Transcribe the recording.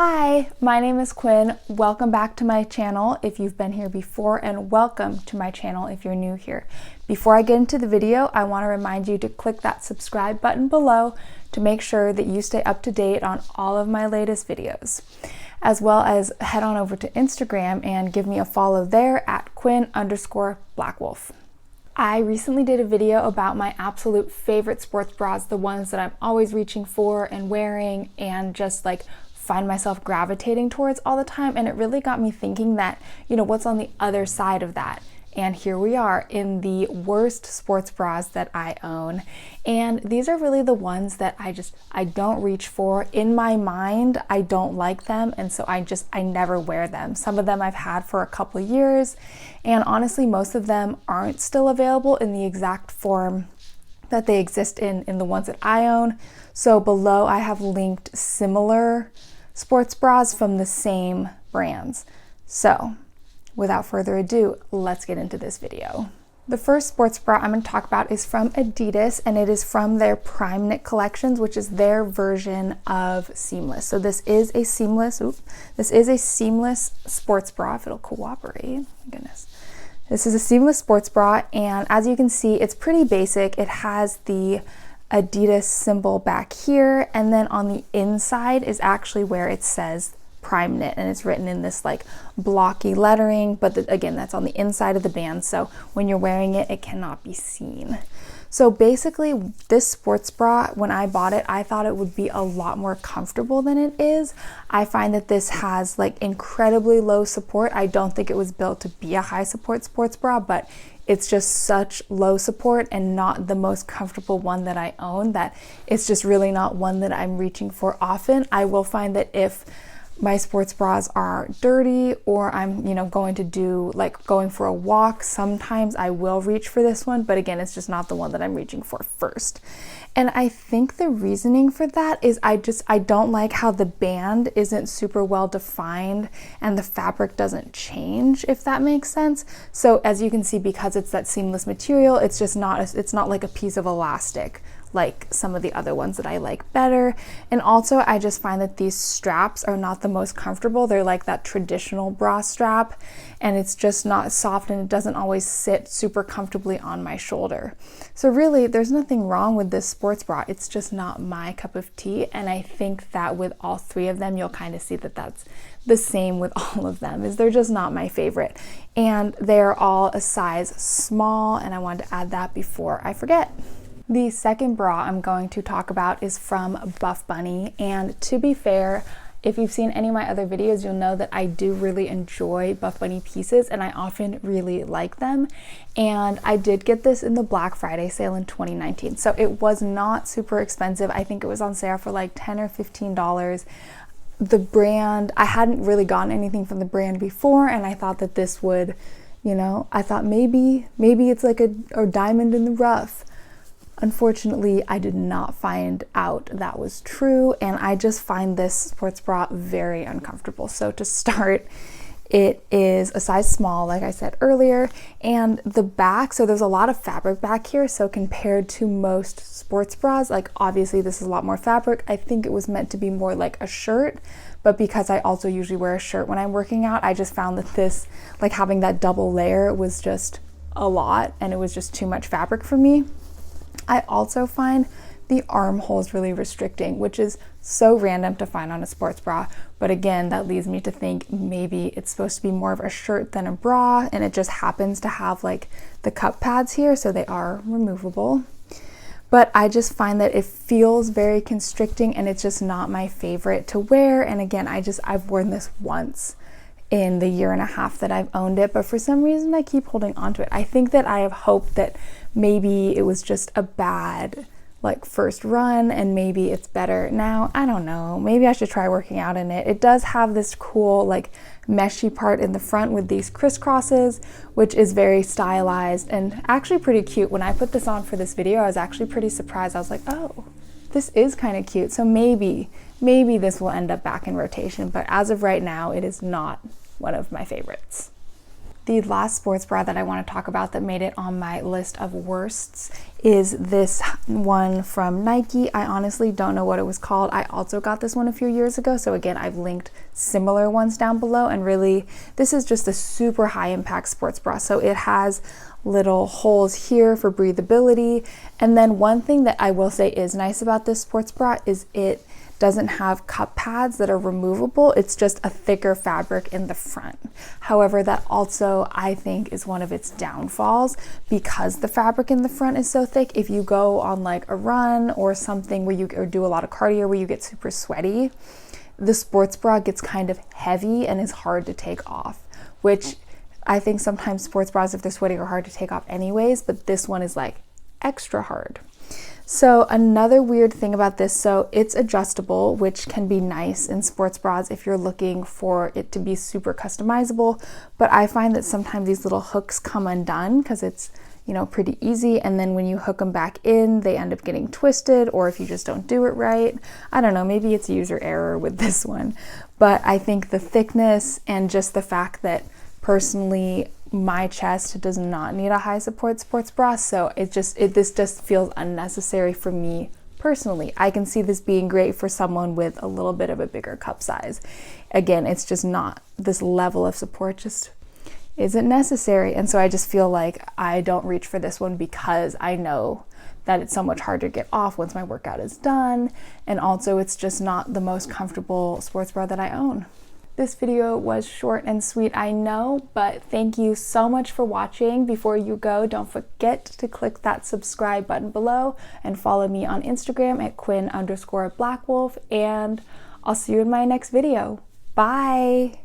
Hi, my name is Quinn. Welcome back to my channel if you've been here before, and welcome to my channel if you're new here. Before I get into the video, I want to remind you to click that subscribe button below to make sure that you stay up to date on all of my latest videos, as well as head on over to Instagram and give me a follow there at Quinn_Blackwolf. I recently did a video about my absolute favorite sports bras, the ones that I'm always reaching for and wearing and just like find myself gravitating towards all the time, and it really got me thinking that, what's on the other side of that? And here we are in the worst sports bras that I own, and these are really the ones that I don't reach for. In my mind, I don't like them, and so I never wear them. Some of them I've had for a couple years, and honestly most of them aren't still available in the exact form that they exist in the ones that I own. So below I have linked similar sports bras from the same brands. So without further ado, let's get into this video. The first sports bra I'm going to talk about is from Adidas, and it is from their Prime Knit collections, which is their version of seamless. So this is a seamless sports bra, if it'll cooperate. Goodness. This is a seamless sports bra, and as you can see, it's pretty basic. It has the Adidas symbol back here, and then on the inside is actually where it says Prime Knit, and it's written in this like blocky lettering, but again, that's on the inside of the band, so when you're wearing it, it cannot be seen. So basically, this sports bra, when I bought it, I thought it would be a lot more comfortable than it is. I find that this has like incredibly low support. I don't think it was built to be a high support sports bra, but it's just such low support and not the most comfortable one that I own, that it's just really not one that I'm reaching for often. I will find that if my sports bras are dirty or I'm, going for a walk, sometimes I will reach for this one, but again, it's just not the one that I'm reaching for first. And I think the reasoning for that is I don't like how the band isn't super well defined and the fabric doesn't change, if that makes sense. So as you can see, because it's that seamless material, it's not like a piece of elastic like some of the other ones that I like better. And also I just find that these straps are not the most comfortable. They're like that traditional bra strap, and it's just not soft and it doesn't always sit super comfortably on my shoulder. So really there's nothing wrong with this sports bra, it's just not my cup of tea. And I think that with all three of them, you'll kind of see that that's the same with all of them, is they're just not my favorite. And they're all a size small, and I wanted to add that before I forget. The second bra I'm going to talk about is from Buff Bunny, and to be fair, if you've seen any of my other videos, you'll know that I do really enjoy Buff Bunny pieces and I often really like them. And I did get this in the Black Friday sale in 2019, so it was not super expensive. I think it was on sale for like $10 or $15. The brand, I hadn't really gotten anything from the brand before, and I thought that this would, I thought maybe it's like a diamond in the rough. Unfortunately, I did not find out that was true, and I just find this sports bra very uncomfortable. So to start, it is a size small, like I said earlier, and the back, so there's a lot of fabric back here, so compared to most sports bras, like obviously this is a lot more fabric. I think it was meant to be more like a shirt, but because I also usually wear a shirt when I'm working out, I just found that this, like having that double layer, was just a lot, and it was just too much fabric for me. I also find the armholes really restricting, which is so random to find on a sports bra. But again, that leads me to think maybe it's supposed to be more of a shirt than a bra, and it just happens to have like the cup pads here, so they are removable. But I just find that it feels very constricting, and it's just not my favorite to wear. And again, I've worn this once in the year and a half that I've owned it, but for some reason I keep holding on to it. I think that I have hoped that maybe it was just a bad like first run and maybe it's better now. I don't know, maybe I should try working out in it. It does have this cool like meshy part in the front with these crisscrosses, which is very stylized and actually pretty cute. When I put this on for this video, I was actually pretty surprised. I was like, oh, this is kind of cute. So maybe this will end up back in rotation, but as of right now, it is not one of my favorites. The last sports bra that I want to talk about that made it on my list of worsts is this one from Nike. I honestly don't know what it was called. I also got this one a few years ago. So again, I've linked similar ones down below, and really this is just a super high impact sports bra. So it has little holes here for breathability. And then one thing that I will say is nice about this sports bra is it doesn't have cup pads that are removable. It's just a thicker fabric in the front. However, that also I think is one of its downfalls because the fabric in the front is so thick. If you go on like a run or something where you or do a lot of cardio where you get super sweaty, the sports bra gets kind of heavy and is hard to take off, which I think sometimes sports bras, if they're sweaty, are hard to take off anyways, but this one is like extra hard. So another weird thing about this, so it's adjustable, which can be nice in sports bras if you're looking for it to be super customizable, but I find that sometimes these little hooks come undone because it's, you know, pretty easy, and then when you hook them back in, they end up getting twisted, or if you just don't do it right. I don't know, maybe it's user error with this one, but I think the thickness and just the fact that personally my chest does not need a high support sports bra, so this just feels unnecessary for me personally. I can see this being great for someone with a little bit of a bigger cup size. Again, it's just not, this level of support just isn't necessary, and so I just feel like I don't reach for this one because I know that it's so much harder to get off once my workout is done, and also it's just not the most comfortable sports bra that I own. This video was short and sweet, I know, but thank you so much for watching. Before you go, don't forget to click that subscribe button below and follow me on Instagram at Quinn_Blackwolf, and I'll see you in my next video. Bye!